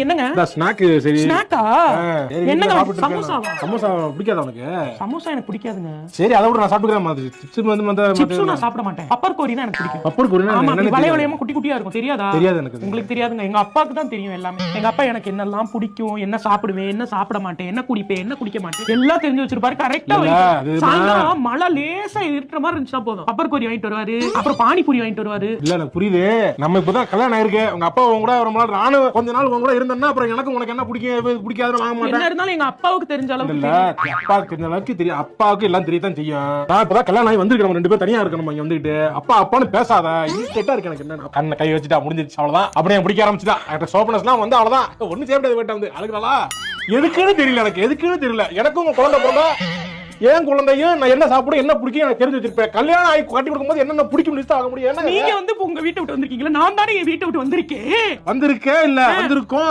என்னங்க இந்த ஸ்நாக் சரி ஸ்நாக்கா என்னங்க சமோசாவா? சமோசா பிடிக்காதா உனக்கு? சமோசா எனக்கு பிடிக்காதுங்க. சரி அதை விட நான் சாப்பிட்டுக்கிறேன். சிப்ஸ் நான் சாப்பிட மாட்டேன். பப்பர் கோரினா எனக்கு பிடிக்கும். பப்பர் கோரினா ஆமா, என்னன்னு வளைய வளையமா குட்டி குட்டியா இருக்கும். தெரியாதா? தெரியாது எனக்கு. உங்களுக்கு தெரியாதுங்க. எங்க அப்பாவுக்கு தான் தெரியும் எல்லாமே. எங்க அப்பா எனக்கு என்னெல்லாம் பிடிக்கும், என்ன சாப்பிடுவேன், என்ன சாப்பிட மாட்டேன், என்ன குடிப்பேன், என்ன குடிக்க மாட்டேன், எல்லாம் தெரிஞ்சு வச்சிருப்பாரு. கரெக்டா சாயங்காலம் மழை லேசா இருக்கிற மாதிரி இருந்துச்சா போதும் பப்பர் கோரி வாங்கிட்டு வருவாரு. அப்புறம் பானிபூரி வாங்கிட்டு வருவாரு. இல்ல எனக்கு புரியுது. நம்ம இப்பதான் கல்யாணம் ஆயிருக்கு. உங்க அப்பா உங்க கூட ரொம்ப நாள் நானும் கொஞ்ச நாள் உங்க கூட இருந்தேன்னா அப்புறம் எனக்கு உனக்கு என்ன பிடிக்காதுன்னு வாங்க மாட்டேன். என்ன இருந்தாலும் எங்க அப்பாவுக்கு தெரிஞ்ச அளவுக்கு இல்ல அப்பாவுக்கு தெரிஞ்ச அளவுக்கு தெரியும். அப்பாவுக்கு எல்லாம் தெரியத்தான் செய்யும். நான் இப்பதான் கல்யாணம் ஆகி வந்திருக்கேன். ரெண்டு பேரும் தனியா இருக்கணும். இங்க வந்துட்டு அப்பா அப்பான்னு பேசாத. இன்ஸ்டெட்டா இருக்கு எனக்கு. என்ன கண்ணை கை வச்சுட்டா முடிஞ்சிருச்சு அவ்வளவுதான். அப்படியே பிடிக்க ஆரம்பிச்சுட்டா. சோப்பனஸ் எல்லாம் வந்து அவ்வளவுதான். ஒண்ணு செய்ய முடியாது. வீட்டை வந்து அழுகிறாளா எதுக்குன்னு தெரியல. எனக்கு எதுக்குன்னு தெரியல. எனக்கும் உங்க குழந்தை பிறந்தா ஏன் குழந்தையும் நான் என்ன சாப்பிடும் என்ன பிடிக்கும் எனக்கு தெரிஞ்சு வச்சிருப்பேன். கல்யாணம் ஆகி கட்டி கொடுக்கும்போது என்னென்ன பிடிக்கும் லிஸ்ட் ஆக முடியும். நீங்க வந்து உங்க வீட்டை விட்டு வந்திருக்கீங்களா? நான் தானே என் வீட்டை விட்டு வந்திருக்கேன். வந்திருக்கேன் இல்ல வந்திருக்கோம்.